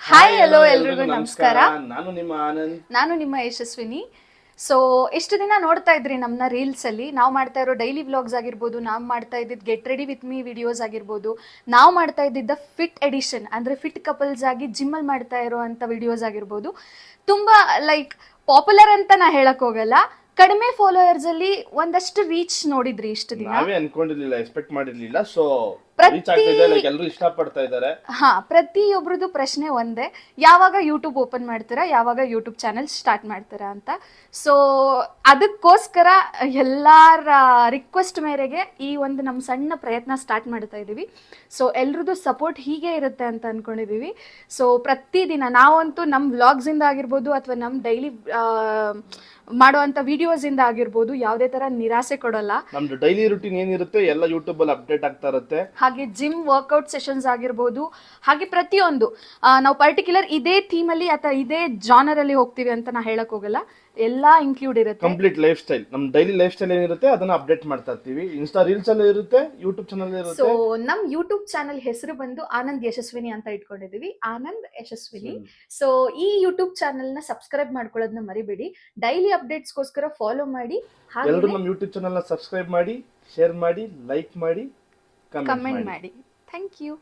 Hi hello ಎಲ್ರಿಗೂ ನಮಸ್ಕಾರ. ನಾನು ನಿಮ್ಮ ಆನಂದ್. ನಾನು ನಿಮ್ಮ ಯಶಸ್ವಿನಿ. ಸೊ ಇಷ್ಟು ದಿನ ನೋಡ್ತಾ ಇದ್ರಿ ನಮ್ಮನ್ನ ರೀಲ್ಸ್ ಅಲ್ಲಿ ನಾವು ಮಾಡ್ತಾ ಇರೋ ಡೈಲಿ ವ್ಲಾಗ್ಸ್ ಆಗಿರ್ಬೋದು, ನಾವು ಮಾಡ್ತಾ ಇದ್ದಿದ್ದು get ready with me videos ಆಗಿರ್ಬೋದು, ನಾವು ಮಾಡ್ತಾ ಇದ್ದಿದ್ದ ಫಿಟ್ ಎಡಿಷನ್ ಅಂದ್ರೆ ಫಿಟ್ ಕಪಲ್ಸ್ ಆಗಿ ಜಿಮ್ಮಲ್ಲಿ ಮಾಡ್ತಾ ಇರೋವಂಥ ವಿಡಿಯೋಸ್ ಆಗಿರ್ಬೋದು, ತುಂಬಾ ಲೈಕ್ ಪಾಪ್ಯುಲರ್ ಅಂತ ನಾ ಹೇಳಕ್ ಹೋಗಲ್ಲ, ಕಡಿಮೆ ಫಾಲೋವರ್ಸ್ ಅಲ್ಲಿ ಒಂದಷ್ಟು ರೀಚ್ ನೋಡಿದ್ರಿ ಇಷ್ಟು ದಿನ. ನಾವೇ ಅನ್ಕೊಂಡಿರ್ಲಿಲ್ಲ, ಎಕ್ಸ್ಪೆಕ್ಟ್ ಮಾಡಿರ್ಲಿಲ್ಲ. ಸೊ ಎಲ್ಲರೂ ಇಷ್ಟಪಡ್ತಾ ಇದ್ದಾರೆ. ಪ್ರತಿಯೊಬ್ರದ್ದು ಪ್ರಶ್ನೆ ಒಂದೇ, ಯಾವಾಗ ಯೂಟ್ಯೂಬ್ ಓಪನ್ ಮಾಡ್ತೀರಾ, ಯಾವಾಗ ಯೂಟ್ಯೂಬ್ ಚಾನೆಲ್ ಸ್ಟಾರ್ಟ್ ಮಾಡ್ತೀರಾ ಅಂತ. ಸೊ ಅದಕ್ಕೋಸ್ಕರ ಎಲ್ಲರ ರಿಕ್ವೆಸ್ಟ್ ಮೇರೆಗೆ ಈ ಒಂದು ನಮ್ಮ ಸಣ್ಣ ಪ್ರಯತ್ನ ಸ್ಟಾರ್ಟ್ ಮಾಡ್ತಾ ಇದ್ದೀವಿ. ಸೊ ಎಲ್ರದ್ದು ಸಪೋರ್ಟ್ ಹೀಗೆ ಇರುತ್ತೆ ಅಂತ ಅನ್ಕೊಂಡಿದೀವಿ. ಸೊ ಪ್ರತಿದಿನ ನಾವಂತೂ ನಮ್ಮ ವ್ಲಾಗ್ಸಿಂದ ಆಗಿರ್ಬೋದು ಅಥವಾ ನಮ್ಮ ಡೈಲಿ ಮಾಡುವಂತ ವಿಡಿಯೋಸ್ ಇಂದ ಆಗಿರ್ಬೋದು ಯಾವುದೇ ತರ ನಿರಾಸೆ ಕೊಡಲ್ಲ. ನಮ್ದು ಡೈಲಿ ರೂಟೀನ್ ಏನಿರುತ್ತೆ ಎಲ್ಲ ಯೂಟ್ಯೂಬ್ ಅಲ್ಲಿ ಅಪ್ಡೇಟ್ ಆಗ್ತಾ ಇರುತ್ತೆ. ಹಾಗೆ ಜಿಮ್ ವರ್ಕೌಟ್ ಸೆಷನ್ಸ್ ಆಗಿರ್ಬೋದು, ಹಾಗೆ ಪ್ರತಿಯೊಂದು ನಾವು ಪರ್ಟಿಕ್ಯುಲರ್ ಇದೇ ಥೀಮ್ ಅಲ್ಲಿ ಅಥವಾ ಇದೇ ಜಾನರ್ ಅಲ್ಲಿ ಹೋಗ್ತೀವಿ ಅಂತ ನಾ ಹೇಳಕ್ ಹೋಗಲ್ಲ, ಎಲ್ಲಾ ಇನ್ಕ್ಲೂಡ್ ಇರುತ್ತೆ. ಕಂಪ್ಲೀಟ್ ಲೈಫ್ ಸ್ಟೈಲ್, ನಮ್ ಡೈಲಿ ಲೈಫ್ ಸ್ಟೈಲ್ ಏನಿರುತ್ತೆ ಅದನ್ನ ಅಪ್ಡೇಟ್ ಮಾಡ್ತಾ ಇರ್ತೀವಿ. ಇನ್ಸ್ಟಾ ರೀಲ್ಸ್ ಅಲ್ಲಿ ಇರುತ್ತೆ, ಯೂಟ್ಯೂಬ್ ಚಾನಲ್ ಇರುತ್ತೆ. ಸೊ ನಮ್ ಯೂಟ್ಯೂಬ್ ಚಾನಲ್ ಹೆಸರು ಬಂದು ಆನಂದ್ ಯಶಸ್ವಿನಿ ಅಂತ ಇಟ್ಕೊಂಡಿದೀವಿ, ಆನಂದ್ ಯಶಸ್ವಿನಿ. ಸೊ ಈ ಯೂಟ್ಯೂಬ್ ಚಾನಲ್ ನ ಸಬ್ಸ್ಕ್ರೈಬ್ ಮಾಡ್ಕೊಳ್ಳೋದನ್ನ ಮರಿಬೇಡಿ, ಡೈಲಿ ಅಪ್ಡೇಟ್ಸ್ಗೋಸ್ಕರ ಫಾಲೋ ಮಾಡಿ. ಎಲ್ಲರೂ ನಮ್ಮ ಯೂಟ್ಯೂಬ್ ಚಾನಲ್ ನ ಸಬ್ಸ್ಕ್ರೈಬ್ ಮಾಡಿ, ಶೇರ್ ಮಾಡಿ, ಲೈಕ್ ಮಾಡಿ, ಕಮೆಂಟ್ ಮಾಡಿ. Thank you.